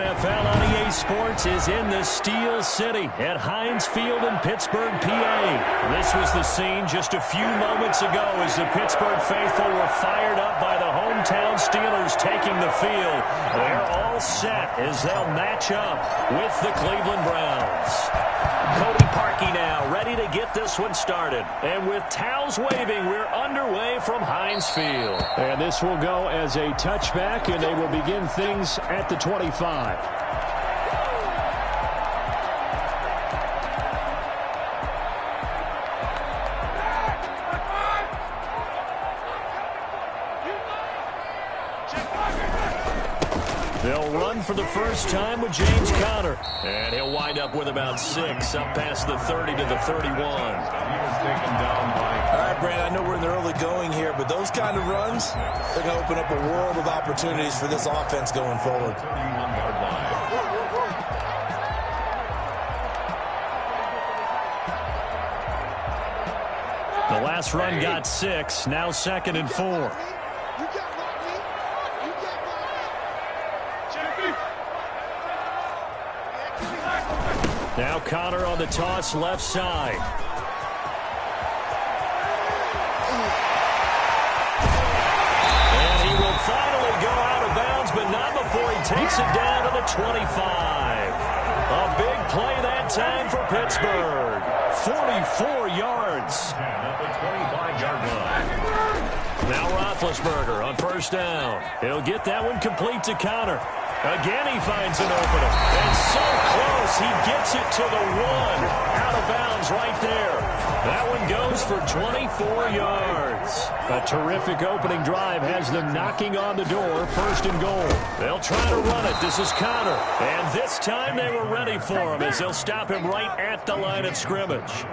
NFL on EA Sports is in the Steel City at Heinz Field in Pittsburgh, PA. This was the scene just a few moments ago as the Pittsburgh faithful were fired up by the hometown Steelers taking the field. They're all set as they'll match up with the Cleveland Browns. Cody Parkey now ready to get this one started. And with towels waving, we're underway from Heinz Field. And this will go as a touchback, and they will begin things at the 25. They'll run for the first time with James Conner. And he'll wind up with about 6, up past the 30 to the 31. All right, Brandon, I know we're in the early going here, but those kind of runs, they're going to open up a world of opportunities for this offense going forward. The last run got 6, now 2nd and 4. Now Conner on the toss left side. And he will finally go out of bounds, but not before he takes it down to the 25. A big play that time for Pittsburgh. 44 yards. At the 25-yard line. Now Roethlisberger on first down. He'll get that one complete to Conner. Again, he finds an opening. And so close, he gets it to the 1. Out of bounds right there. That one goes for 24 yards. A terrific opening drive has them knocking on the door, 1st and goal. They'll try to run it. This is Conner. And this time they were ready for him as they'll stop him right at the line of scrimmage.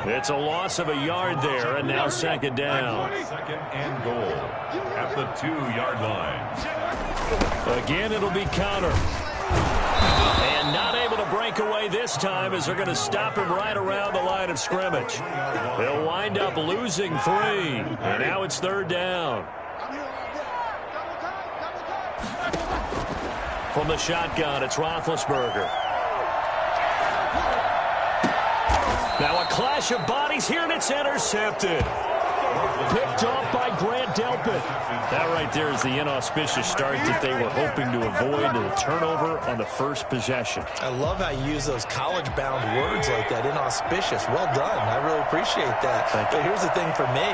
It's a loss of a yard there, and now 2nd down. 2nd and goal at the 2-yard line. Again, it'll be Conner. And not able to break away this time as they're going to stop him right around the line of scrimmage. They'll wind up losing 3. And now it's 3rd down. From the shotgun, it's Roethlisberger. Now a clash of bodies here, and it's intercepted. Picked off by Grant Delpit. That right there is the inauspicious start that they were hoping to avoid, the turnover on the first possession. I love how you use those college-bound words like that, inauspicious. Well done. I really appreciate that. But here's the thing for me.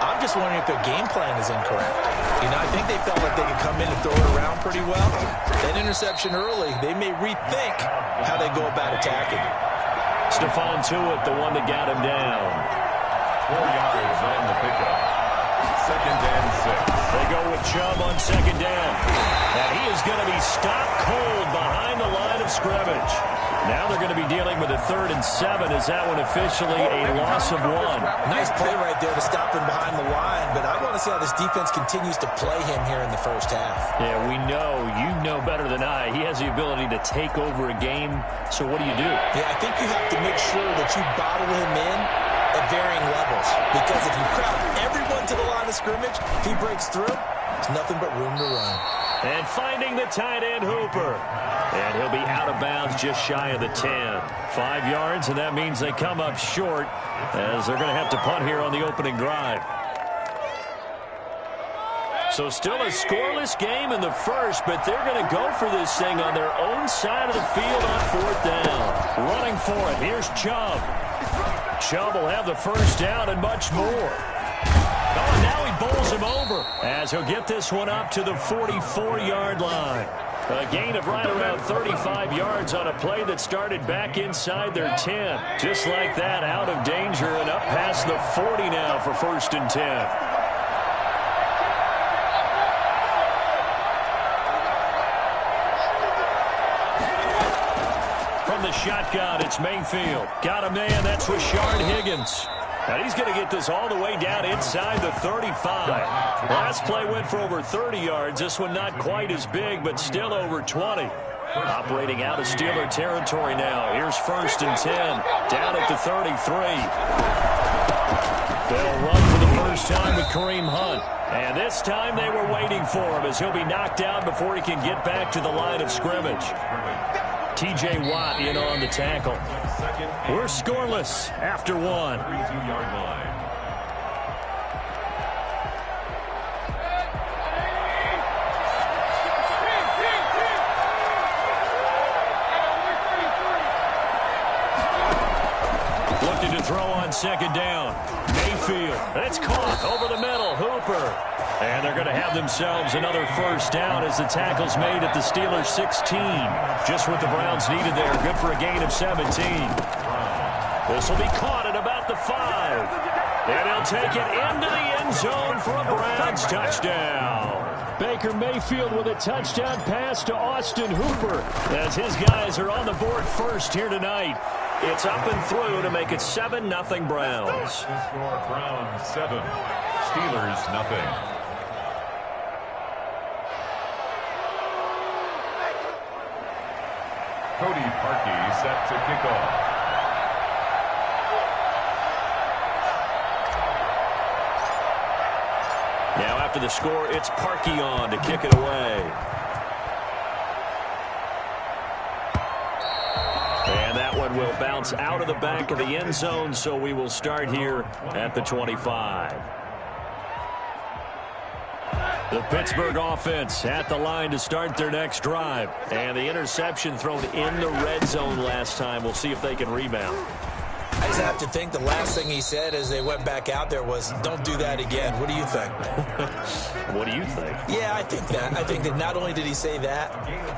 I'm just wondering if their game plan is incorrect. You know, I think they felt like they could come in and throw it around pretty well. That interception early, they may rethink how they go about attacking. Stephon Tuitt, the one that got him down. 4 yards on the pickup. 2nd and 6. They go with Chubb on 2nd down. And he is going to be stopped cold behind the line of scrimmage. Now they're going to be dealing with a 3rd and 7. Is that one officially a loss of 1? Nice play right there to stop him behind the line, but I want to see how this defense continues to play him here in the first half. Yeah, we know. You know better than I. He has the ability to take over a game. So what do you do? Yeah, I think you have to make sure that you bottle him in at varying levels, because if you crowd everyone to the line of scrimmage, if he breaks through, there's nothing but room to run. And finding the tight end Hooper. And he'll be out of bounds just shy of the 10. 5 yards, and that means they come up short as they're going to have to punt here on the opening drive. So still a scoreless game in the first, but they're going to go for this thing on their own side of the field on 4th down. Running for it, here's Chubb. Chubb will have the first down and much more. Oh, and now he bowls him over as he'll get this one up to the 44-yard line. A gain of right around 35 yards on a play that started back inside their 10. Just like that, out of danger and up past the 40 now for 1st and 10. From the shotgun, it's Mayfield. Got a man, that's Rashard Higgins. And he's going to get this all the way down inside the 35. Last play went for over 30 yards. This one not quite as big, but still over 20. Operating out of Steeler territory now. Here's 1st and 10. Down at the 33. They'll run for the first first time with Kareem Hunt. And this time they were waiting for him as he'll be knocked down before he can get back to the line of scrimmage. T.J. Watt in on the tackle. We're scoreless after one. 32-yard line. Looking to throw on second down. Mayfield. It's caught over the middle. Hooper. And they're going to have themselves another first down as the tackle's made at the Steelers' 16. Just what the Browns needed there. Good for a gain of 17. This will be caught at about the 5. And he'll take it into the end zone for a Browns touchdown. Baker Mayfield with a touchdown pass to Austin Hooper. As his guys are on the board first here tonight. It's up and through to make it 7-0 Browns. The score, Browns 7, Steelers nothing. Cody Parkey set to kick off. Now after the score, it's Parkey on to kick it away. And that one will bounce out of the back of the end zone, so we will start here at the 25. The Pittsburgh offense at the line to start their next drive. And the interception thrown in the red zone last time. We'll see if they can rebound. I just have to think the last thing he said as they went back out there was, don't do that again. What do you think? What do you think? Yeah, I think that. I think that not only did he say that,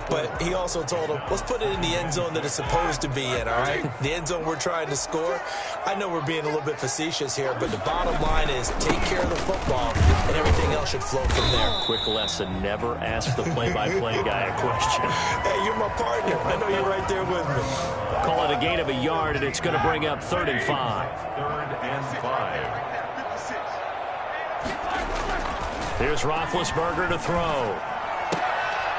but he also told him, let's put it in the end zone that it's supposed to be in, all right? The end zone we're trying to score. I know we're being a little bit facetious here, but the bottom line is take care of the football, and everything else should flow from there. Quick lesson, never ask the play-by-play guy a question. Hey, you're my partner. I know you're right there with me. Call it a gain of a yard, and it's going to bring up 3rd and 5. 3rd and 5. Here's Roethlisberger to throw.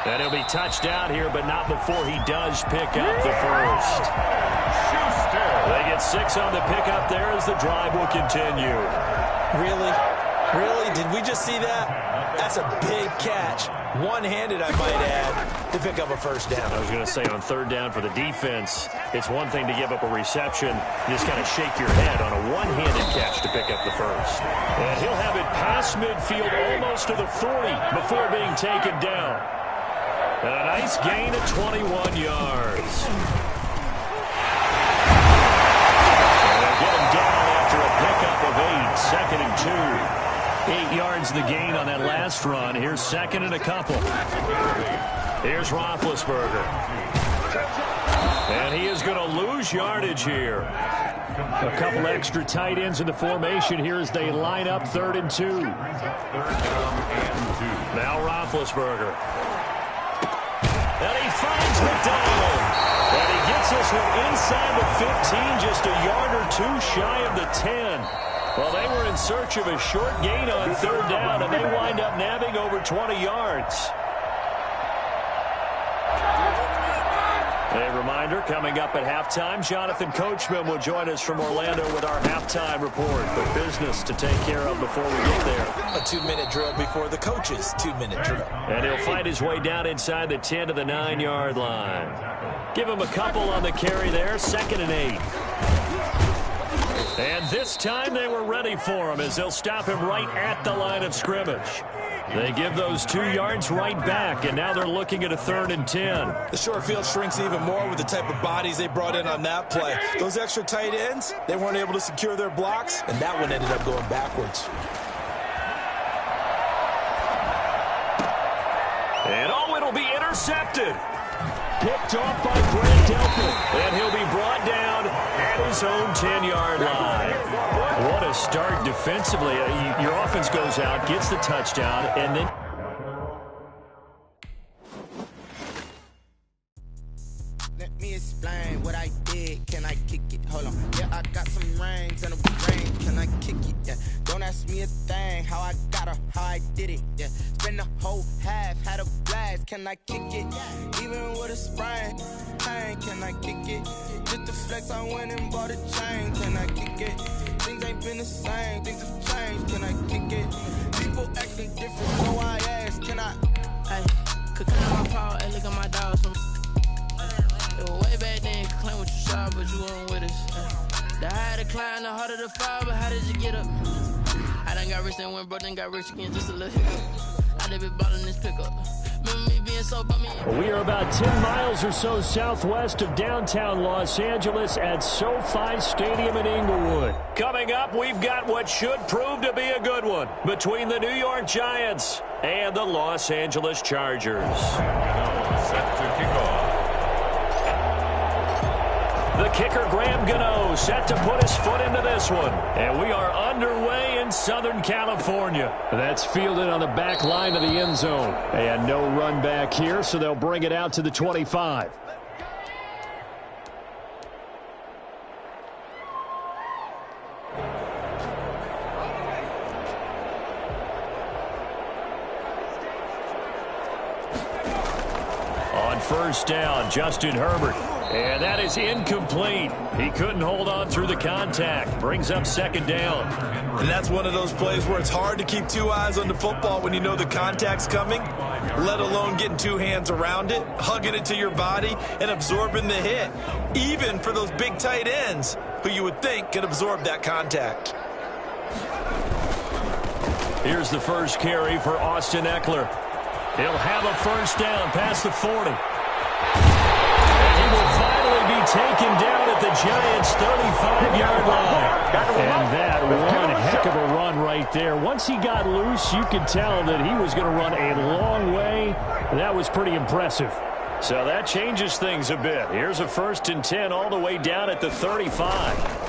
And he'll be touched out here, but not before he does pick up the first. Schuster. They get 6 on the pickup there as the drive will continue. Really? Really? Did we just see that? That's a big catch. One-handed, I might add, to pick up a first down. I was going to say on 3rd down for the defense, it's one thing to give up a reception. You just kind of shake your head on a one-handed catch to pick up the first. And he'll have it past midfield almost to the 40 before being taken down. And a nice gain of 21 yards. And they'll get him down after a pickup of 8, 2nd and 2. 8 yards the gain on that last run. Here's 2nd and a couple. Here's Roethlisberger. And he is going to lose yardage here. A couple extra tight ends in the formation here as they line up 3rd and 2. Now Roethlisberger. And he finds McDonald. And he gets this one inside the 15, just a yard or 2 shy of the 10. Well, they were in search of a short gain on 3rd down, and they wind up nabbing over 20 yards. A reminder, coming up at halftime, Jonathan Coachman will join us from Orlando with our halftime report. But business to take care of before we get there. A 2-minute drill before the coach's 2-minute drill. And he'll fight his way down inside the 10 to the 9-yard line. Give him a couple on the carry there, 2nd and 8. And this time they were ready for him as they'll stop him right at the line of scrimmage. They give those 2 yards right back, and now they're looking at a 3rd and 10. The short field shrinks even more with the type of bodies they brought in on that play. Those extra tight ends, they weren't able to secure their blocks, and that one ended up going backwards. And oh, it'll be intercepted. Picked off by Grant Delpit. And he'll be brought down at his own 10-yard line. What a start defensively. Your offense goes out, gets the touchdown, and then... Let me explain what I did. Can I kick it? Hold on. Yeah, I got some rings and a ring. Can I kick it? Yeah. Don't ask me a thing. How I got her, how I did it. Yeah. Spend the whole half, had a blast. Can I kick it? Even with a sprain. Pain, can I kick it? Just to flex, I went and bought a chain. Can I kick it? Things ain't been the same. Things have changed. Can I kick it? done got rich and went broke, then got rich again, just a little hiccup. I done been ballin' this pickup. Remember me being so bummy. We are about 10 miles or so southwest of downtown Los Angeles at SoFi Stadium in Inglewood. Coming up, we've got what should prove to be a good one between the New York Giants and the Los Angeles Chargers. Set to kick off. The kicker, Graham Gano, set to put his foot into this one. And we are underway in Southern California. That's fielded on the back line of the end zone. And no run back here, so they'll bring it out to the 25. On first down, Justin Herbert. And that is incomplete. He couldn't hold on through the contact. Brings up second down. And that's one of those plays where it's hard to keep two eyes on the football when you know the contact's coming, let alone getting two hands around it, hugging it to your body, and absorbing the hit, even for those big tight ends who you would think could absorb that contact. Here's the first carry for Austin Eckler. He'll have a first down past the 40. He will finally be taken down at the Giants' 35-yard line. And that one heck of a run right there. Once he got loose, you could tell that he was going to run a long way. That was pretty impressive. So that changes things a bit. Here's a 1st and 10 all the way down at the 35.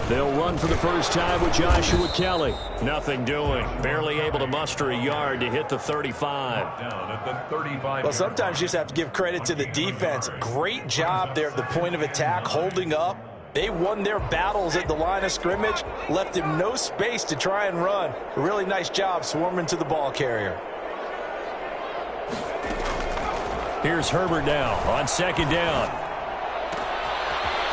They'll run for the first time with Joshua Kelly. Nothing doing. Barely able to muster a yard to hit the 35. Down at the 35. Well, sometimes you just have to give credit to the defense. Great job there at the point of attack, holding up. They won their battles at the line of scrimmage, left him no space to try and run. A really nice job swarming to the ball carrier. Here's Herbert now on second down.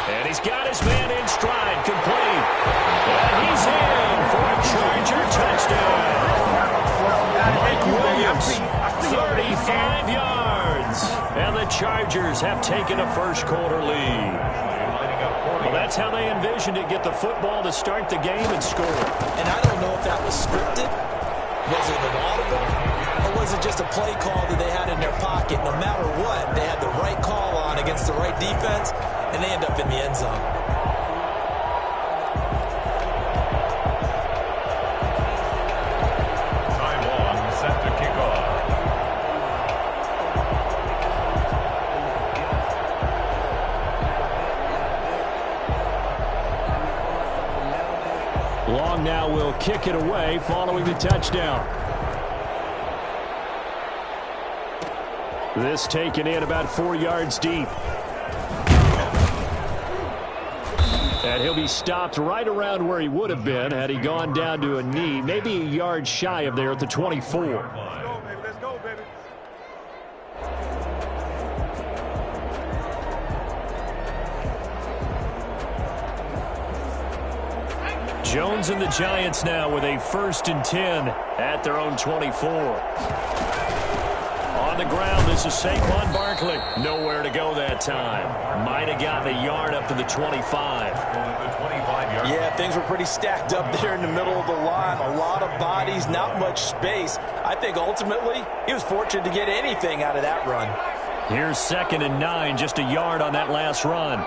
And he's got his man in stride, complete. And he's in for a Charger touchdown. Mike Williams, 35 yards. And the Chargers have taken a first-quarter lead. Well, that's how they envisioned it, get the football to start the game and score. And I don't know if that was scripted. Was it an audible? Or was it just a play call that they had in their pocket? No matter what, they had the right call on against the right defense, and they end up in the end zone. Time on, set to kick off. Long now will kick it away following the touchdown. This taken in about 4 yards deep. And he'll be stopped right around where he would have been had he gone down to a knee, maybe a yard shy of there at the 24. Let's go, baby. Jones and the Giants now with a 1st and 10 at their own 24. On the ground, this is Saquon Barkley. Nowhere to go that time. Might have gotten a yard up to the 25. Yeah, things were pretty stacked up there in the middle of the line. A lot of bodies, not much space. I think ultimately he was fortunate to get anything out of that run. Here's 2nd and 9, just a yard on that last run.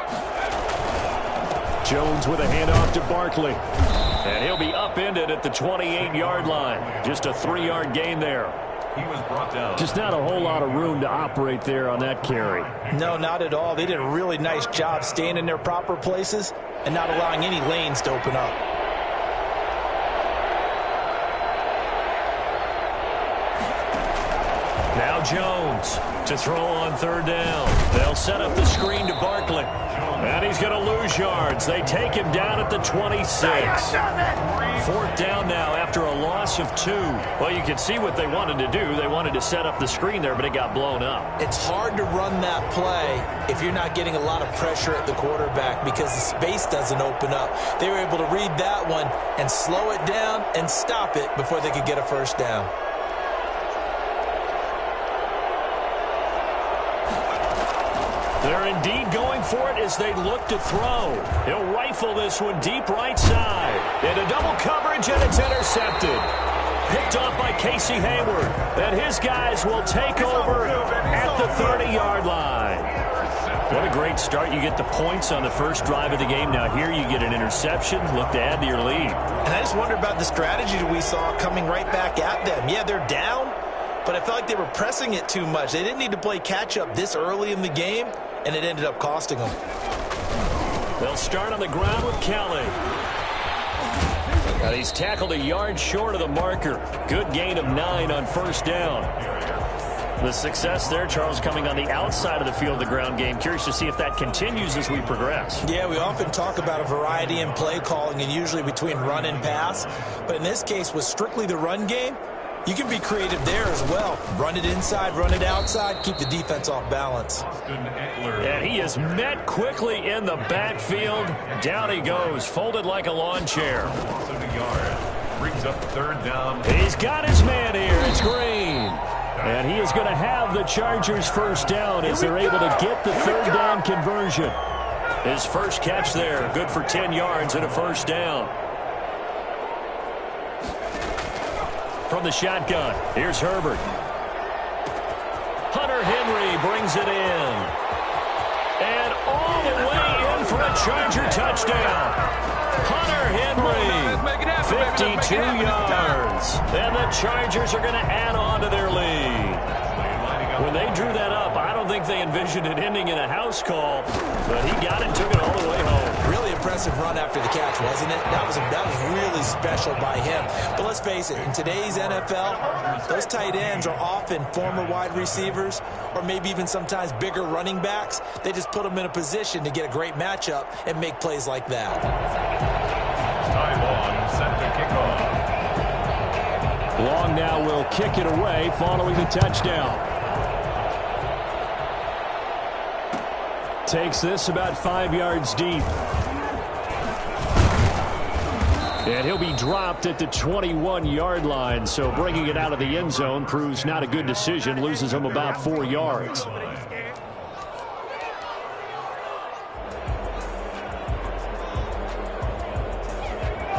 Jones with a handoff to Barkley. And he'll be upended at the 28-yard line. Just a 3-yard gain there. He was brought down. Just not a whole lot of room to operate there on that carry. No, not at all. They did a really nice job staying in their proper places and not allowing any lanes to open up. Now Jones to throw on 3rd down. They'll set up the screen to Barkley. And he's going to lose yards. They take him down at the 26. 4th down now after a loss of 2. Well, you can see what they wanted to do. They wanted to set up the screen there, but it got blown up. It's hard to run that play if you're not getting a lot of pressure at the quarterback because the space doesn't open up. They were able to read that one and slow it down and stop it before they could get a first down. They're indeed going for it as they look to throw. He'll rifle this one deep right side. Into double coverage, and it's intercepted. Picked off by Casey Hayward. And his guys will take over at the 30-yard line. What a great start. You get the points on the first drive of the game. Now here you get an interception. Look to add to your lead. And I just wonder about the strategy that we saw coming right back at them. Yeah, they're down, but I felt like they were pressing it too much. They didn't need to play catch-up this early in the game, and it ended up costing them. They'll start on the ground with Kelly. And he's tackled a yard short of the marker. Good gain of 9 on first down. The success there, Charles, coming on the outside of the field of the ground game. Curious to see if that continues as we progress. Yeah, we often talk about a variety in play calling and usually between run and pass. But in this case, with strictly the run game, you can be creative there as well. Run it inside, run it outside, keep the defense off balance. And he is met quickly in the backfield. Down he goes, folded like a lawn chair. Brings up third down. He's got his man here. It's Green. And he is going to have the Chargers first down as they're able to get the third down conversion. His first catch there, good for 10 yards and a first down. From the shotgun, here's Herbert. Hunter Henry brings it in. And all the way in for a Charger touchdown. Hunter Henry, 52 yards. And the Chargers are going to add on to their lead. When they drew that up, I don't think they envisioned it ending in a house call, but he got it, took it all the way home. Really impressive run after the catch, wasn't it? That was really special by him. But let's face it, in today's NFL, those tight ends are often former wide receivers or maybe even sometimes bigger running backs. They just put them in a position to get a great matchup and make plays like that. Time on, set to kick off. Long now will kick it away following the touchdown. Takes this about 5 yards deep. And he'll be dropped at the 21-yard line, so bringing it out of the end zone proves not a good decision, loses him about 4 yards.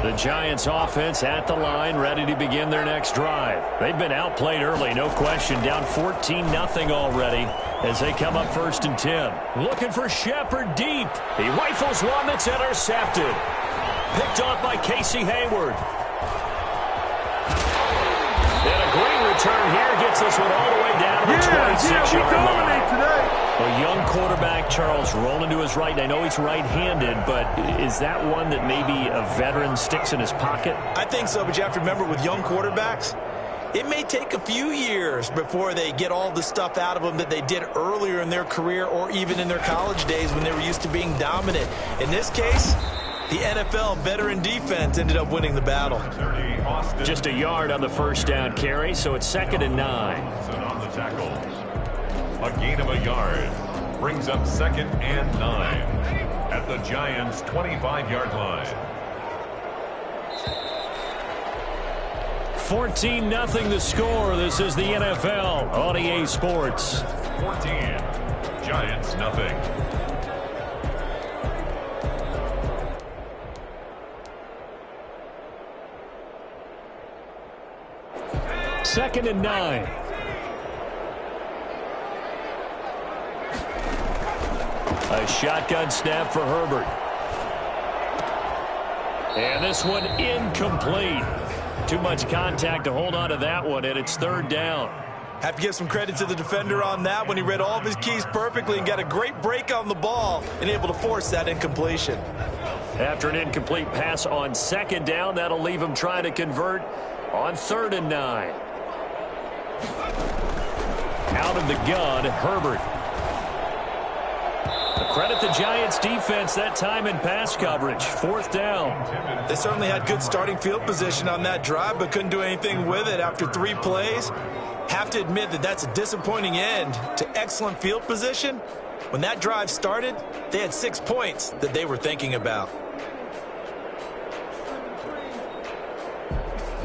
The Giants offense at the line, ready to begin their next drive. They've been outplayed early, no question, down 14-0 already as they come up 1st and 10. Looking for Shepard deep. He rifles one that's intercepted. Picked off by Casey Hayward. And a great return here gets this one all the way down to the 26-yard line. A young quarterback, Charles, rolling to his right. I know he's right-handed, but is that one that maybe a veteran sticks in his pocket? I think so, but you have to remember with young quarterbacks, it may take a few years before they get all the stuff out of them that they did earlier in their career or even in their college days when they were used to being dominant. In this case, the NFL veteran defense ended up winning the battle. Just a yard on the first down carry, so it's 2nd and 9. On the tackle. A gain of a yard. Brings up 2nd and 9. At the Giants' 25-yard line. 14-0 the score. This is the NFL on EA Sports. 14. Giants nothing. Second and 9. A shotgun snap for Herbert. And this one incomplete. Too much contact to hold on to that one, and it's 3rd down. Have to give some credit to the defender on that when he read all of his keys perfectly and got a great break on the ball and able to force that incompletion. After an incomplete pass on 2nd down, that'll leave him trying to convert on 3rd and 9. Out of the gun, Herbert. Credit the Giants defense that time in pass coverage. 4th down. They certainly had good starting field position on that drive, but couldn't do anything with it after 3 plays. Have to admit that that's a disappointing end to excellent field position. When that drive started, they had 6 points that they were thinking about.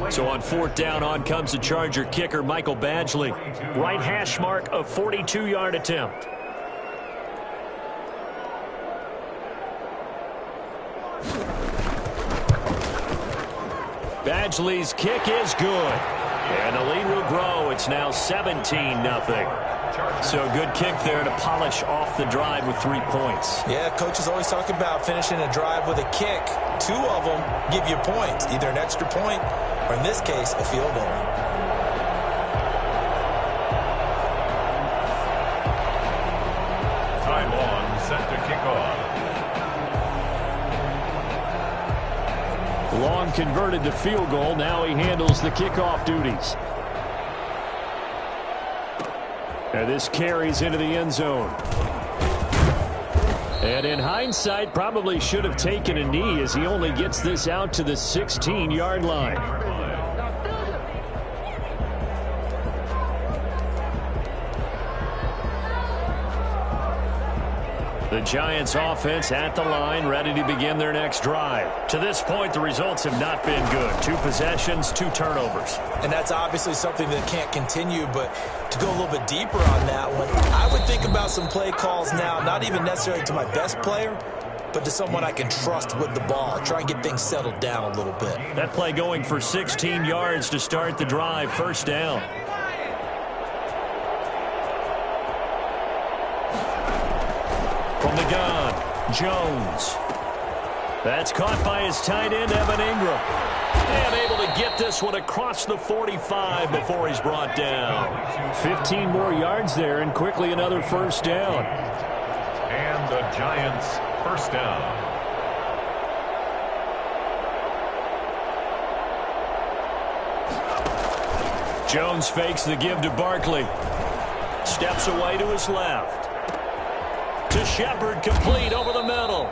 So on 4th down, on comes the Charger kicker, Michael Badgley. Right hash mark of 42-yard attempt. Badgley's kick is good. And the lead will grow. It's now 17-0. So a good kick there to polish off the drive with 3 points. Yeah, coaches always talk about finishing a drive with a kick. 2 of them give you points, either an extra point or, in this case, a field goal. Time long, set to kick off. Long converted to field goal. Now he handles the kickoff duties. And this carries into the end zone. And in hindsight, probably should have taken a knee as he only gets this out to the 16-yard line. The Giants offense at the line, ready to begin their next drive. To this point, the results have not been good. 2 possessions, 2 turnovers. And that's obviously something that can't continue, but to go a little bit deeper on that one, I would think about some play calls now, not even necessarily to my best player, but to someone I can trust with the ball. Try and get things settled down a little bit. That play going for 16 yards to start the drive, first down. From the gun, Jones. That's caught by his tight end, Evan Ingram. And able to get this one across the 45 before he's brought down. 15 more yards there, and quickly another first down. And the Giants first down. Jones fakes the give to Barkley. Steps away to his left. To Shepard, complete over the middle.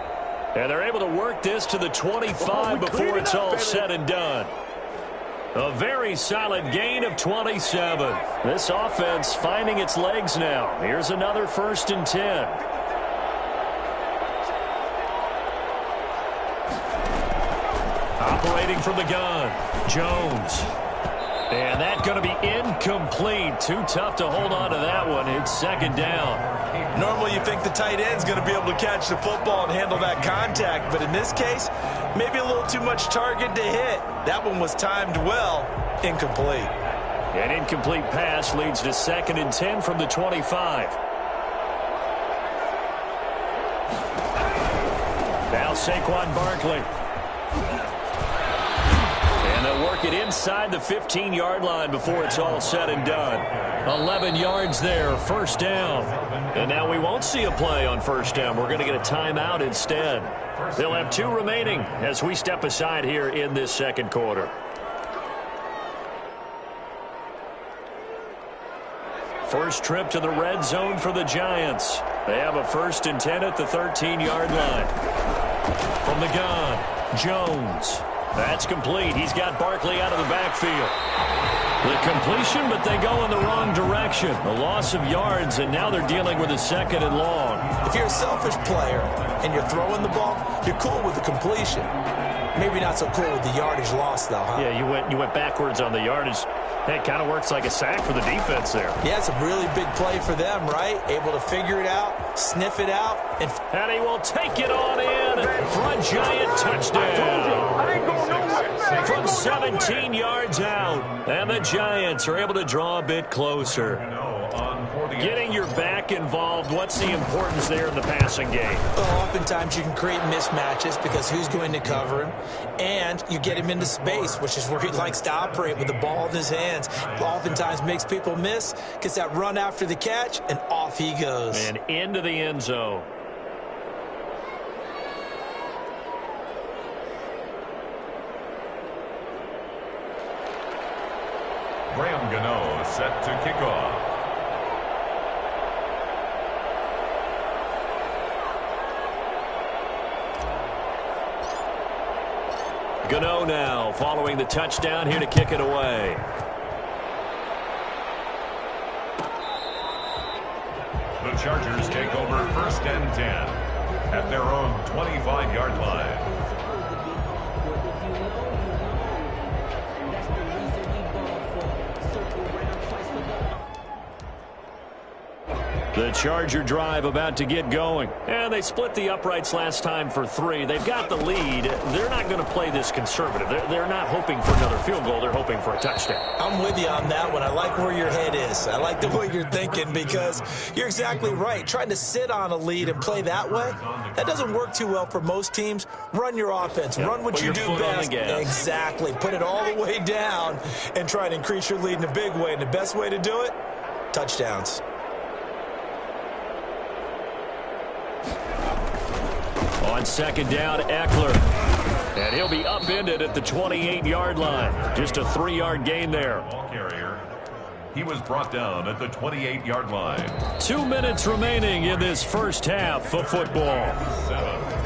And they're able to work this to the 25 before it's all said and done. A very solid gain of 27. This offense finding its legs now. Here's another 1st and 10. Operating from the gun, Jones. And that's going to be incomplete. Too tough to hold on to that one. It's 2nd down. Normally you think the tight end's going to be able to catch the football and handle that contact, but in this case, maybe a little too much target to hit. That one was timed well. Incomplete. An incomplete pass leads to 2nd and 10 from the 25. Now Saquon Barkley. And they'll work it inside the 15-yard line before it's all said and done. 11 yards there, first down. And now we won't see a play on first down. We're going to get a timeout instead. They'll have 2 remaining as we step aside here in this 2nd quarter. First trip to the red zone for the Giants. They have a 1st and 10 at the 13-yard line. From the gun, Jones. That's complete. He's got Barkley out of the backfield. The completion, but they go in the wrong direction. A loss of yards, and now they're dealing with a 2nd and long. If you're a selfish player and you're throwing the ball, you're cool with the completion. Maybe not so cool with the yardage loss, though, huh? Yeah, you went backwards on the yardage. It kind of works like a sack for the defense there. Yeah, it's a really big play for them, right? Able to figure it out, sniff it out. And he will take it on in for a Giant touchdown. From 17 yards out. And the Giants are able to draw a bit closer. Getting your back involved, what's the importance there in the passing game? Well, oftentimes you can create mismatches because who's going to cover him? And you get him into space, which is where he likes to operate with the ball in his hands. Oftentimes makes people miss, gets that run after the catch, and off he goes. And into the end zone. Graham Gano set to kick off. Gano now following the touchdown here to kick it away. The Chargers take over 1st and 10 at their own 25-yard line. The Charger drive about to get going. And they split the uprights last time for 3. They've got the lead. They're not going to play this conservative. They're not hoping for another field goal. They're hoping for a touchdown. I'm with you on that one. I like where your head is. I like the way you're thinking because you're exactly right. Trying to sit on a lead and play that way, that doesn't work too well for most teams. Run your offense. Yep. Run what you do best. Exactly. Put it all the way down and try to increase your lead in a big way. And the best way to do it, touchdowns. On second down, Eckler. And he'll be upended at the 28-yard line. Just a 3-yard gain there. Ball carrier. He was brought down at the 28-yard line. 2 minutes remaining in this first half of football. 7.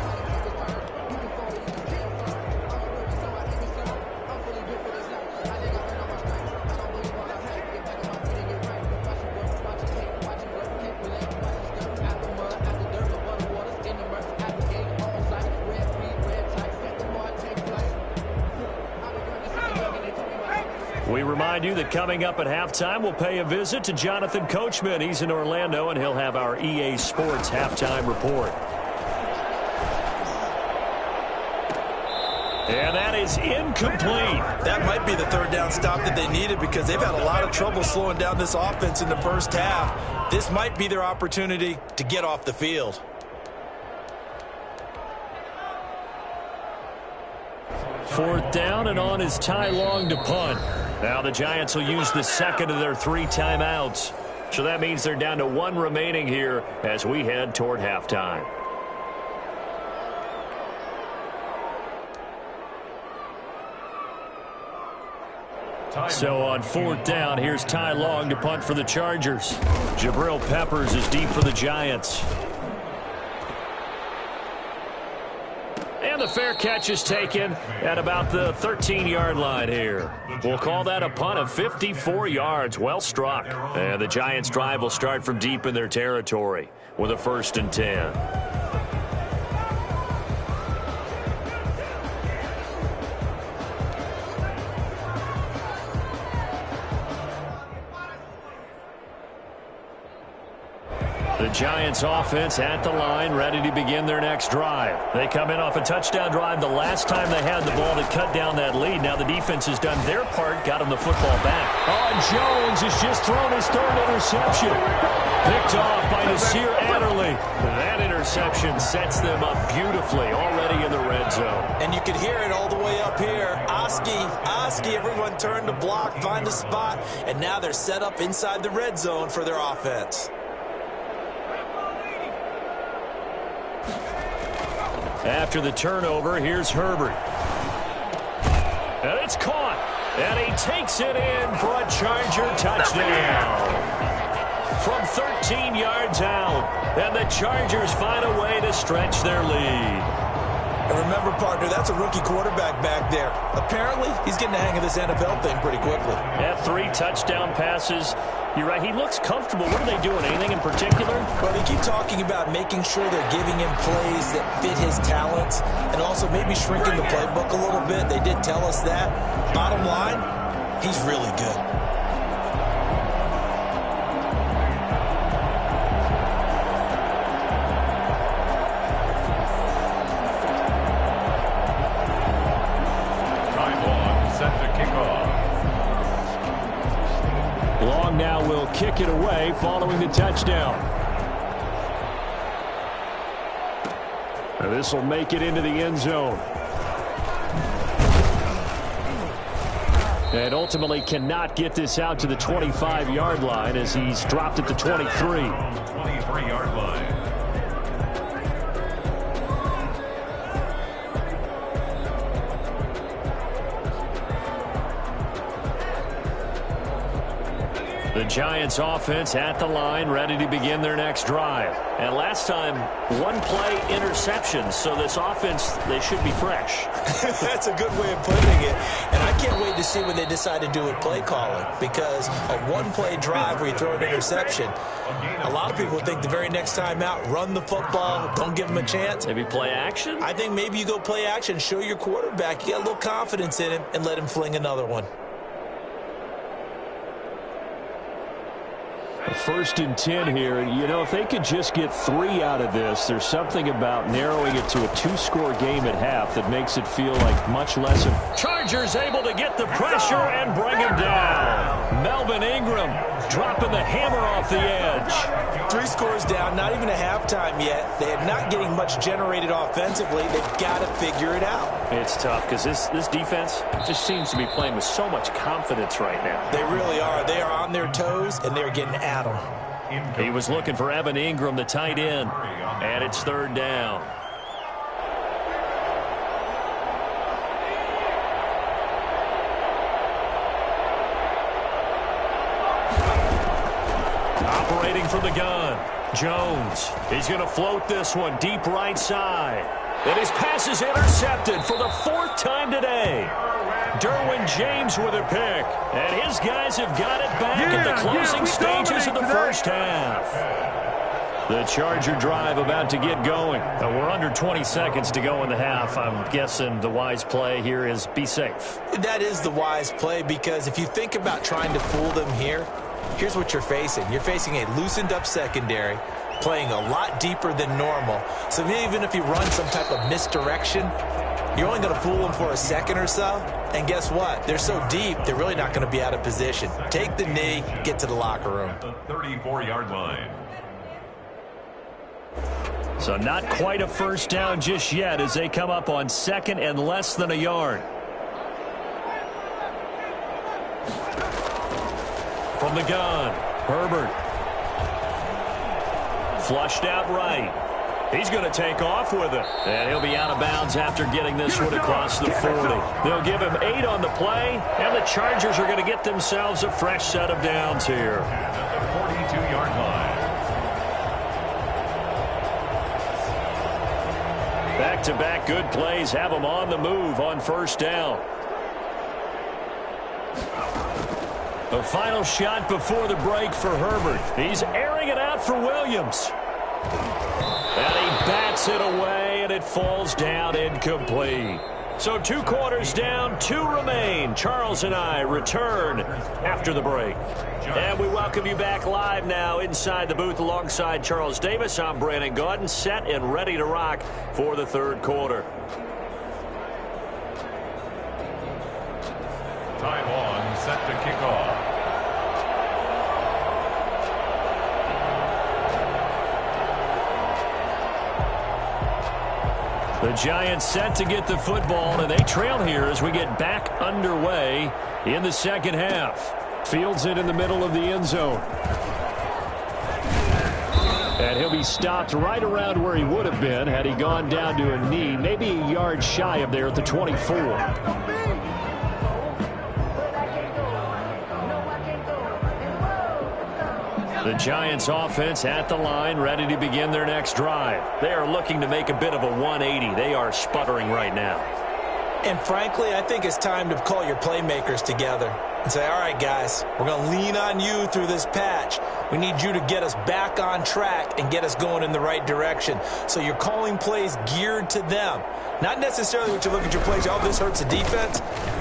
We remind you that coming up at halftime, we'll pay a visit to Jonathan Coachman. He's in Orlando, and he'll have our EA Sports halftime report. And that is incomplete. That might be the third down stop that they needed because they've had a lot of trouble slowing down this offense in the first half. This might be their opportunity to get off the field. Fourth down, and on is Ty Long to punt. Now the Giants will use the second of their 3 timeouts. So that means they're down to 1 remaining here as we head toward halftime. So on fourth down, here's Ty Long to punt for the Chargers. Jabril Peppers is deep for the Giants. And the fair catch is taken at about the 13-yard line here. We'll call that a punt of 54 yards. Well struck. And the Giants' drive will start from deep in their territory with a 1st and 10. The Giants offense at the line, ready to begin their next drive. They come in off a touchdown drive the last time they had the ball to cut down that lead. Now the defense has done their part, got him the football back. Oh, and Jones has just thrown his 3rd interception. Picked off by Nasir Adderley. That interception sets them up beautifully, already in the red zone. And you can hear it all the way up here. Oski, everyone turn to block, find a spot, and now they're set up inside the red zone for their offense. After the turnover, here's Herbert. And it's caught. And he takes it in for a Charger touchdown. From 13 yards out. And the Chargers find a way to stretch their lead. And remember, partner, that's a rookie quarterback back there. Apparently, he's getting the hang of this NFL thing pretty quickly. Yeah, 3 touchdown passes. You're right, he looks comfortable. What are they doing? Anything in particular? Well, they keep talking about making sure they're giving him plays that fit his talents and also maybe shrinking the playbook a little bit. They did tell us that. Bottom line, he's really good. Long now will kick it away following the touchdown. And this will make it into the end zone. And ultimately cannot get this out to the 25-yard line as he's dropped at the 23. 23-yard line. The Giants offense at the line, ready to begin their next drive. And last time, 1-play interception. So this offense, they should be fresh. That's a good way of putting it. And I can't wait to see what they decide to do with play calling. Because a 1-play drive where you throw an interception, a lot of people think the very next time out, run the football, don't give them a chance. Maybe play action? I think maybe you go play action, show your quarterback, you got a little confidence in him, and let him fling another one. First and 10 here. You know, if they could just get 3 out of this, there's something about narrowing it to a 2-score game at half that makes it feel like much less. Chargers able to get the pressure and bring him down. Melvin Ingram dropping the hammer off the edge. 3 scores down, not even a halftime yet. They are not getting much generated offensively. They've got to figure it out. It's tough because this defense just seems to be playing with so much confidence right now. They really are. They are on their toes, and they're getting at them. He was looking for Evan Ingram, the tight end, and it's 3rd down. Operating from the gun, Jones. He's going to float this one deep right side. And his pass is intercepted for the 4th time today. Derwin James with a pick. And his guys have got it back at the closing stages of the first half. The Charger drive about to get going. We're under 20 seconds to go in the half. I'm guessing the wise play here is be safe. That is the wise play, because if you think about trying to fool them here, here's what you're facing. You're facing a loosened-up secondary, playing a lot deeper than normal. So even if you run some type of misdirection, you're only going to fool them for a second or so. And guess what? They're so deep, they're really not going to be out of position. Take the knee, get to the locker room. The 34-yard line. So not quite a first down just yet as they come up on 2nd and less than a yard. From the gun, Herbert. Flushed out right. He's going to take off with it. And he'll be out of bounds after getting this one across the 40. They'll give him 8 on the play, and the Chargers are going to get themselves a fresh set of downs here. At the 42-yard line. Back-to-back good plays have them on the move on first down. A final shot before the break for Herbert. He's airing it out for Williams. And he bats it away, and it falls down incomplete. So 2 quarters down, 2 remain. Charles and I return after the break. And we welcome you back live now inside the booth alongside Charles Davis. I'm Brandon Gaudin, set and ready to rock for the 3rd quarter. Time on, set to kick off. The Giants set to get the football, and they trail here as we get back underway in the 2nd half. Fields it in the middle of the end zone. And he'll be stopped right around where he would have been had he gone down to a knee, maybe a yard shy of there at the 24. The Giants offense at the line, ready to begin their next drive. They are looking to make a bit of a 180. They are sputtering right now. And frankly, I think it's time to call your playmakers together and say, all right, guys, we're going to lean on you through this patch. We need you to get us back on track and get us going in the right direction. So you're calling plays geared to them. Not necessarily what you look at your plays, oh, this hurts the defense.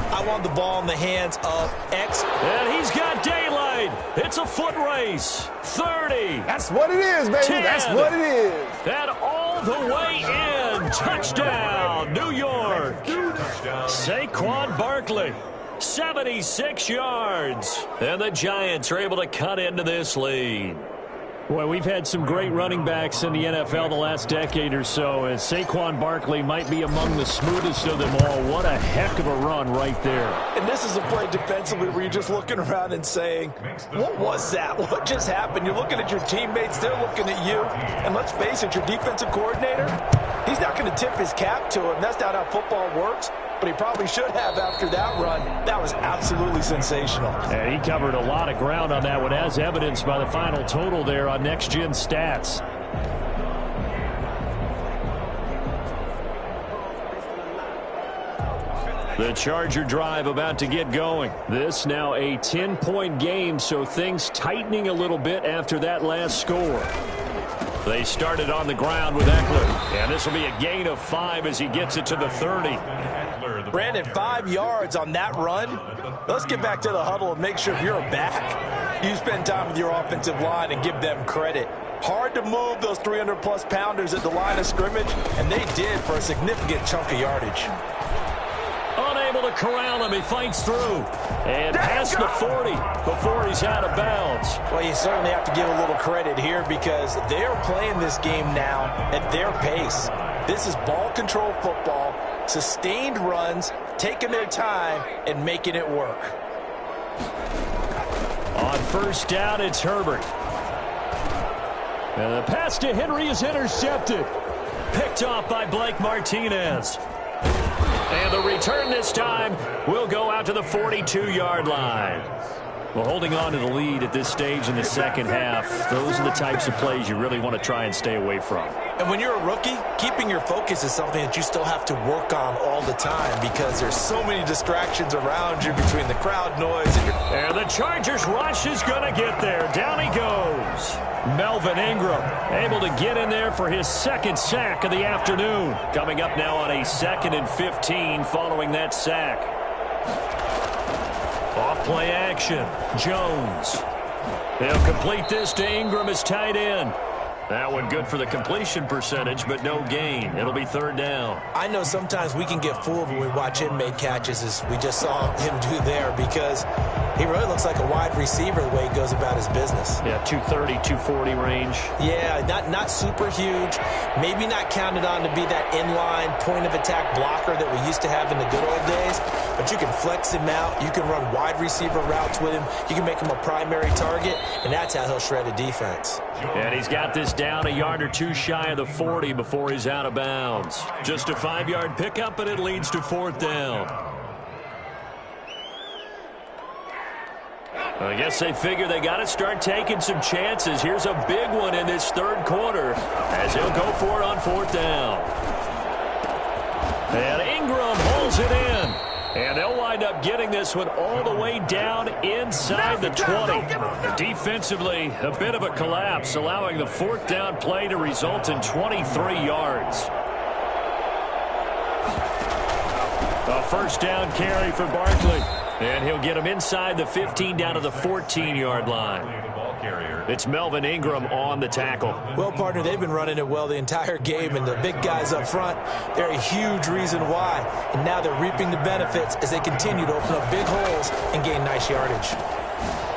I want the ball in the hands of X. And he's got daylight. It's a foot race. 30. That's what it is, baby. 10, that's what it is. And all the way in. Touchdown, New York. Saquon Barkley. 76 yards. And the Giants are able to cut into this lead. Well, we've had some great running backs in the NFL the last decade or so, and Saquon Barkley might be among the smoothest of them all. What a heck of a run right there. And this is a play defensively where you're just looking around and saying, what was that? What just happened? You're looking at your teammates, they're looking at you. And let's face it, your defensive coordinator, he's not going to tip his cap to him. That's not how football works. But he probably should have after that run. That was absolutely sensational. And he covered a lot of ground on that one, as evidenced by the final total there on Next Gen Stats. The Charger drive about to get going. This now a 10-point game, so things tightening a little bit after that last score. They started on the ground with Eckler. And this will be a gain of 5 as he gets it to the 30. Brandon, 5 yards on that run. Let's get back to the huddle and make sure if you're back, You spend time with your offensive line and give them credit. Hard to move those 300-plus pounders at the line of scrimmage, and they did for a significant chunk of yardage. Unable to corral him. He fights through. And past the 40 before he's out of bounds. Well, you certainly have to give a little credit here because they're playing this game now at their pace. This is ball control football, sustained runs, taking their time, and making it work. On first down, it's Herbert. And the pass to Henry is intercepted. Picked off by Blake Martinez. And the return this time will go out to the 42-yard line. Well, holding on to the lead at this stage in the second half, those are the types of plays you really want to try and stay away from. And when you're a rookie, keeping your focus is something that you still have to work on all the time because there's so many distractions around you between the crowd noise and your... And the Chargers rush is going to get there. Down he goes. Melvin Ingram able to get in there for his second sack of the afternoon. Coming up now on a 2nd and 15 following that sack. Off-play action. Jones. They'll complete this to Ingram as tight end. That one good for the completion percentage, but no gain. It'll be third down. I know sometimes we can get fooled when we watch him make catches, as we just saw him do there, because he really looks like a wide receiver the way he goes about his business. Yeah, 230, 240 range. Yeah, not super huge. Maybe not counted on to be that inline point-of-attack blocker that we used to have in the good old days, but you can flex him out. You can run wide receiver routes with him. You can make him a primary target, and that's how he'll shred a defense. And he's got this down a yard or two shy of the 40 before he's out of bounds. Just a 5-yard pickup, and it leads to fourth down. I guess they figure they got to start taking some chances. Here's a big one in this third quarter as he'll go for it on fourth down. And Ingram holds it in. And they'll wind up getting this one all the way down inside the 20. Defensively, a bit of a collapse, allowing the fourth down play to result in 23 yards. A first down carry for Barkley. And he'll get him inside the 15 down to the 14-yard line. It's Melvin Ingram on the tackle. Well, partner, they've been running it well the entire game, and the big guys up front, they're a huge reason why. And now they're reaping the benefits as they continue to open up big holes and gain nice yardage.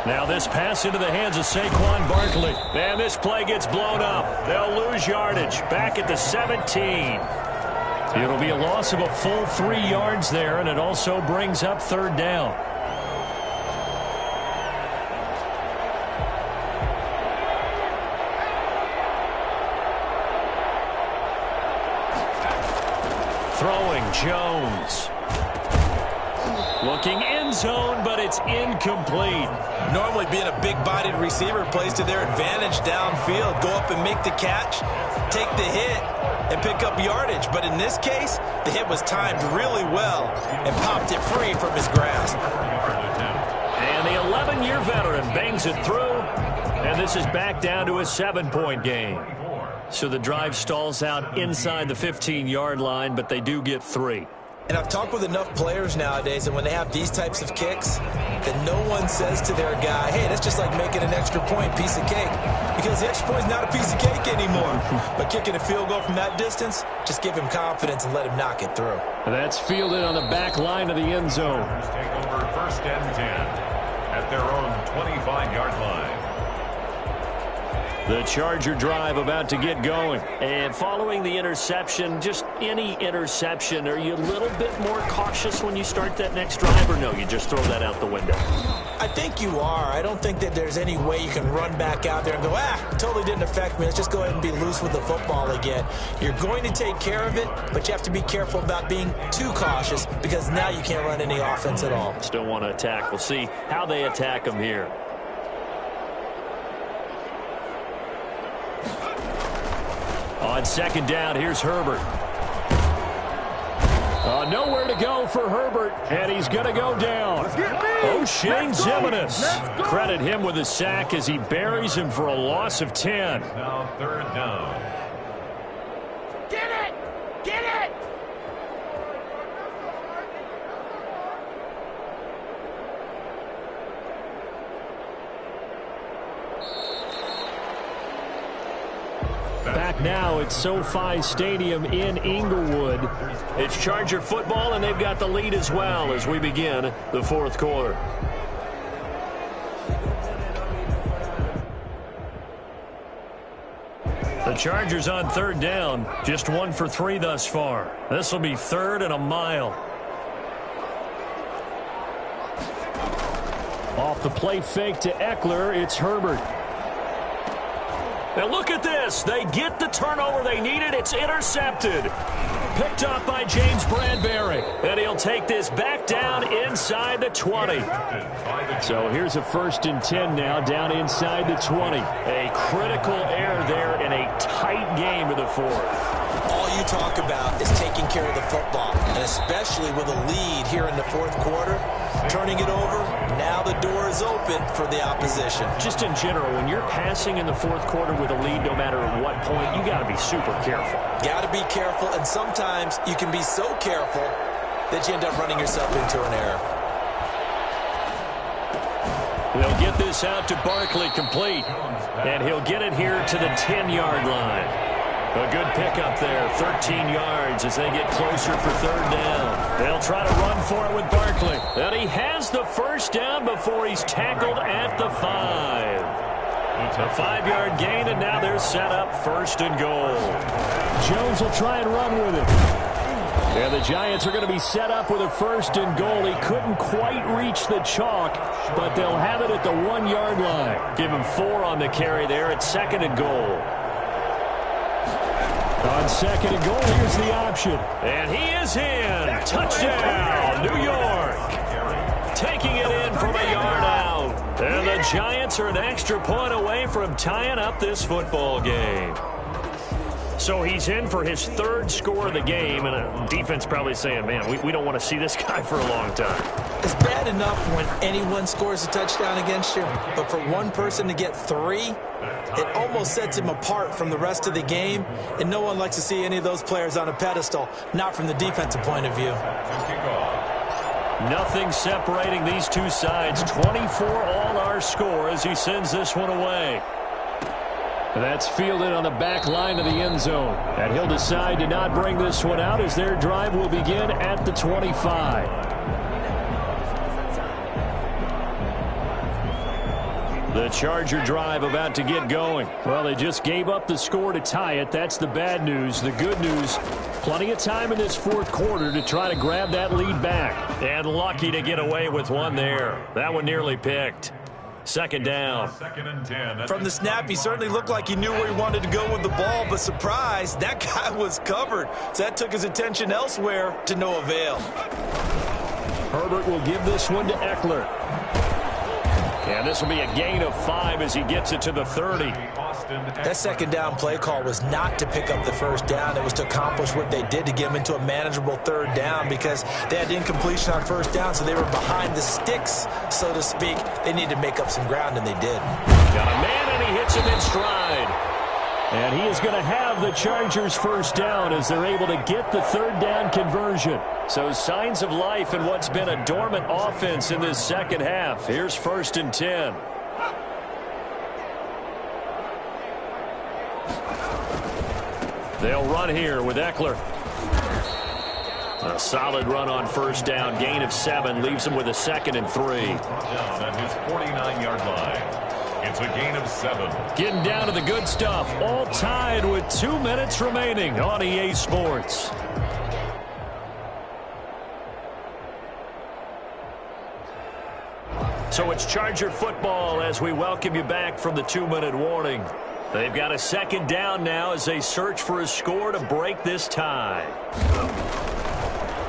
Now this pass into the hands of Saquon Barkley. And this play gets blown up. They'll lose yardage back at the 17. It'll be a loss of a full 3 yards there, and it also brings up third down. Throwing Jones. Looking end zone, but it's incomplete. Normally being a big-bodied receiver plays to their advantage downfield. Go up and make the catch, take the hit, and pick up yardage. But in this case, the hit was timed really well and popped it free from his grasp. And the 11-year veteran bangs it through, and this is back down to a 7-point game. So the drive stalls out inside the 15-yard line, but they do get 3. And I've talked with enough players nowadays, and when they have these types of kicks, that no one says to their guy, hey, that's just like making an extra point, piece of cake. Because the extra point is not a piece of cake anymore. But kicking a field goal from that distance, just give him confidence and let him knock it through. That's fielded on the back line of the end zone. Take over first and 10 at their own 25-yard line. The Charger drive about to get going. And following the interception, just any interception, are you a little bit more cautious when you start that next drive, or no, you just throw that out the window? I think you are. I don't think that there's any way you can run back out there and go, totally didn't affect me. Let's just go ahead and be loose with the football again. You're going to take care of it, but you have to be careful about being too cautious because now you can't run any offense at all. Still want to attack. We'll see how they attack them here. On second down, here's Herbert. Nowhere to go for Herbert, and he's going to go down. O'Shane Ximines. Credit him with a sack as he buries him for a loss of 10. Now third down. Get it! Get it! now at SoFi Stadium in Inglewood. It's Charger football, and they've got the lead as well as we begin the fourth quarter. The Chargers on third down, just 1 for 3 thus far. This will be 3rd and a mile. Off the play fake to Eckler, it's Herbert. And look at this. They get the turnover they needed. It's intercepted. Picked up by James Bradbury. And he'll take this back down inside the 20. So here's a 1st and 10 now, down inside the 20. A critical error there in a tight game of the fourth. All you talk about is taking care of the football, and especially with a lead here in the fourth quarter, turning it over, now the door is open for the opposition. Just in general, when you're passing in the fourth quarter with a lead, no matter at what point, you got to be super careful. Got to be careful, and sometimes you can be so careful that you end up running yourself into an error. They'll get this out to Barkley, complete, and he'll get it here to the 10-yard line. A good pickup there, 13 yards as they get closer for 3rd down. They'll try to run for it with Barkley. And he has the 1st down before he's tackled at the 5. A 5-yard gain, and now they're set up 1st and goal. Jones will try and run with it. And the Giants are going to be set up with a 1st and goal. He couldn't quite reach the chalk, but they'll have it at the 1-yard line. Give him 4 on the carry there at 2nd and goal. On 2nd and goal, here's the option. And he is in. Touchdown, New York. Taking it in from a yard out. And the Giants are an extra point away from tying up this football game. So he's in for his 3rd score of the game, and a defense probably saying, man, we don't want to see this guy for a long time. It's bad enough when anyone scores a touchdown against you, but for one person to get 3, it almost sets him apart from the rest of the game, and no one likes to see any of those players on a pedestal, not from the defensive point of view. Nothing separating these two sides. 24 all our score as he sends this one away. That's fielded on the back line of the end zone. And he'll decide to not bring this one out as their drive will begin at the 25. The Charger drive about to get going. Well, they just gave up the score to tie it. That's the bad news. The good news, plenty of time in this fourth quarter to try to grab that lead back. And lucky to get away with one there. That one nearly picked. 2nd down. 2nd and 10. From the snap, he certainly looked like he knew where he wanted to go with the ball, but surprise, that guy was covered. So that took his attention elsewhere to no avail. Herbert will give this one to Eckler. And this will be a gain of 5 as he gets it to the 30. That 2nd down play call was not to pick up the 1st down. It was to accomplish what they did to get him into a manageable 3rd down because they had incompletion on 1st down, so they were behind the sticks, so to speak. They needed to make up some ground, and they did. Got a man, and he hits him in stride. And he is going to have the Chargers' 1st down as they're able to get the 3rd down conversion. So signs of life in what's been a dormant offense in this second half. Here's 1st and 10. They'll run here with Eckler. A solid run on 1st down. Gain of 7 leaves him with a 2nd and 3. Down at his 49-yard line. It's a gain of 7. Getting down to the good stuff. All tied with 2 minutes remaining on EA Sports. So it's Charger football as we welcome you back from the 2-minute warning. They've got a 2nd down now as they search for a score to break this tie.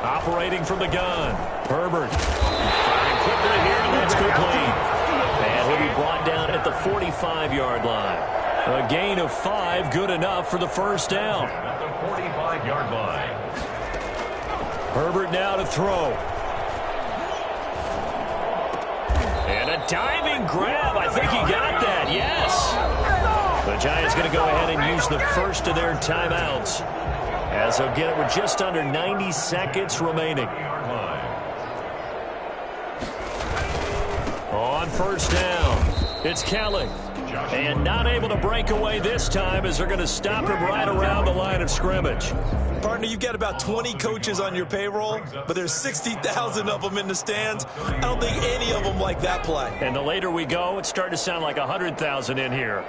Operating from the gun, Herbert. Firing quickly here, and that's complete. And he'll be brought down at the 45-yard line. A gain of 5, good enough for the 1st down. At the 45-yard line. Herbert now to throw. And a diving grab. I think he got that, yes. The Giants going to go ahead and use the first of their timeouts as they'll get it with just under 90 seconds remaining. On 1st down. It's Kelly. And not able to break away this time as they're going to stop him right around the line of scrimmage. Partner, you've got about 20 coaches on your payroll, but there's 60,000 of them in the stands. I don't think any of them like that play. And the later we go, it's starting to sound like 100,000 in here.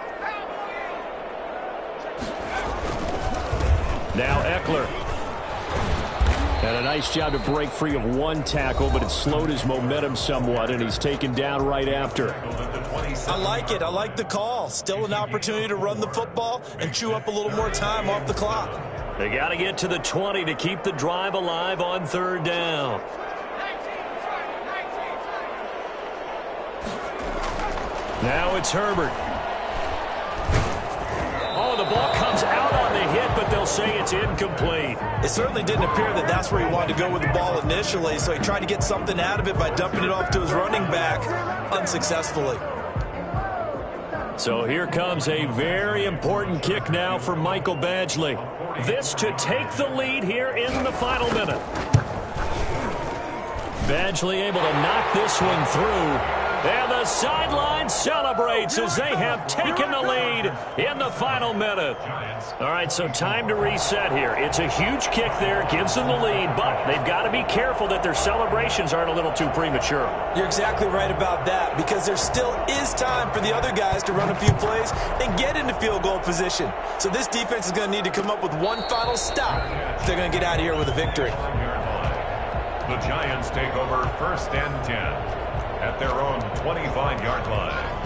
Now Eckler. And a nice job to break free of one tackle, but it slowed his momentum somewhat, and he's taken down right after. I like it. I like the call. Still an opportunity to run the football and chew up a little more time off the clock. They got to get to the 20 to keep the drive alive on third down. Now it's Herbert. Oh, the ball comes out on the hit, but they'll say it's incomplete. It certainly didn't appear that that's where he wanted to go with the ball initially, so he tried to get something out of it by dumping it off to his running back unsuccessfully. So here comes a very important kick now for Michael Badgley. This to take the lead here in the final minute. Badgley able to knock this one through. And the sideline celebrates as they have taken the lead in the final minute. All right, so time to reset here. It's a huge kick there, gives them the lead, but they've got to be careful that their celebrations aren't a little too premature. You're exactly right about that, because there still is time for the other guys to run a few plays and get into field goal position. So this defense is going to need to come up with one final stop if they're going to get out of here with a victory. The Giants take over 1st and 10. At their own 25-yard line.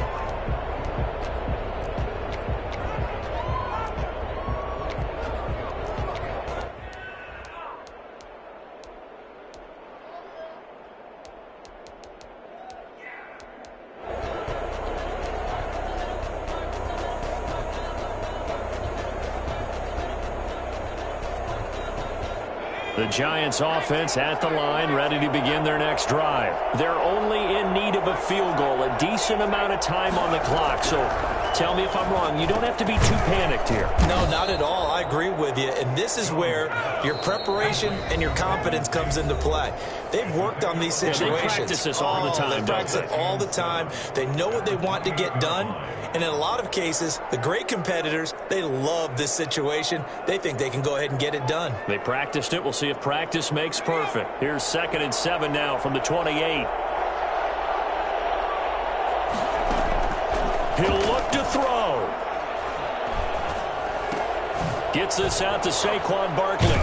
The Giants offense at the line, ready to begin their next drive. They're only in need of a field goal, a decent amount of time on the clock. So tell me if I'm wrong. You don't have to be too panicked here. No, not at all. I agree with you. And this is where your preparation and your confidence comes into play. They've worked on these situations. Yeah, they practice this all the time, They practice it all the time. They know what they want to get done. And in a lot of cases, the great competitors, they love this situation. They think they can go ahead and get it done. They practiced it. We'll see if practice makes perfect. Here's 2nd and 7 now from the 28. He'll look to throw. Gets this out to Saquon Barkley.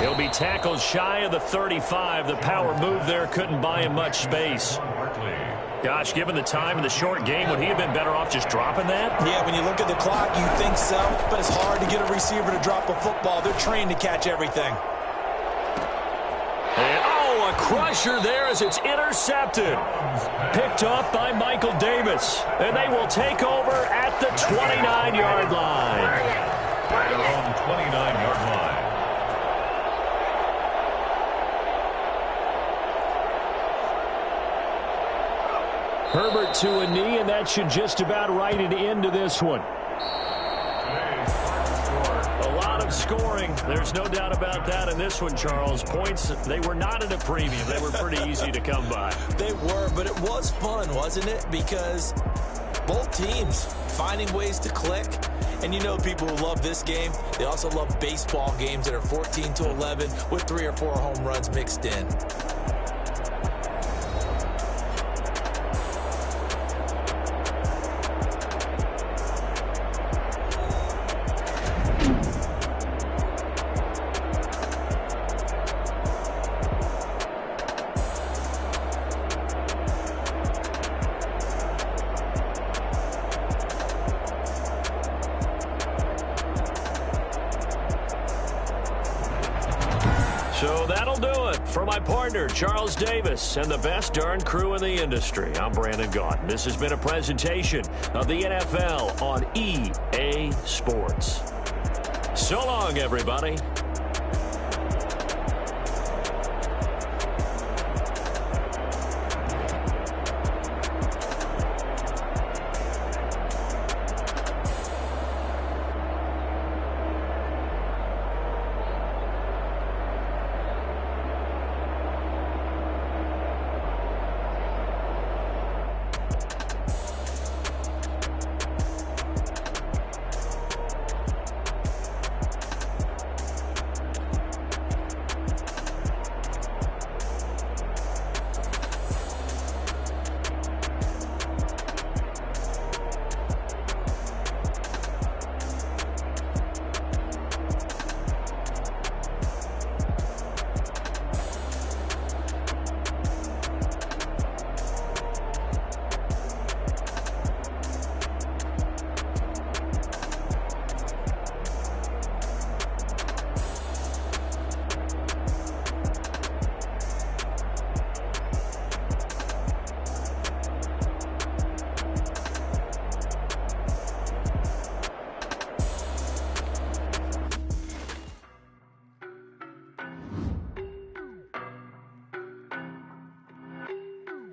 He'll be tackled shy of the 35. The power move there couldn't buy him much space. Gosh, given the time in the short game, would he have been better off just dropping that? Yeah, when you look at the clock, you think so, but it's hard to get a receiver to drop a football. They're trained to catch everything. And, oh, a crusher there as it's intercepted. Picked off by Michael Davis. And they will take over at the 29-yard line. At their own 29-yard line. Herbert to a knee, and that should just about write it into this one. A lot of scoring. There's no doubt about that in this one, Charles. Points, they were not at a premium. They were pretty easy to come by. They were, but it was fun, wasn't it? Because both teams finding ways to click. And you know people who love this game, they also love baseball games that are 14-11 with 3 or 4 home runs mixed in. So that'll do it for my partner, Charles Davis, and the best darn crew in the industry. I'm Brandon Gaudin. This has been a presentation of the NFL on EA Sports. So long, everybody.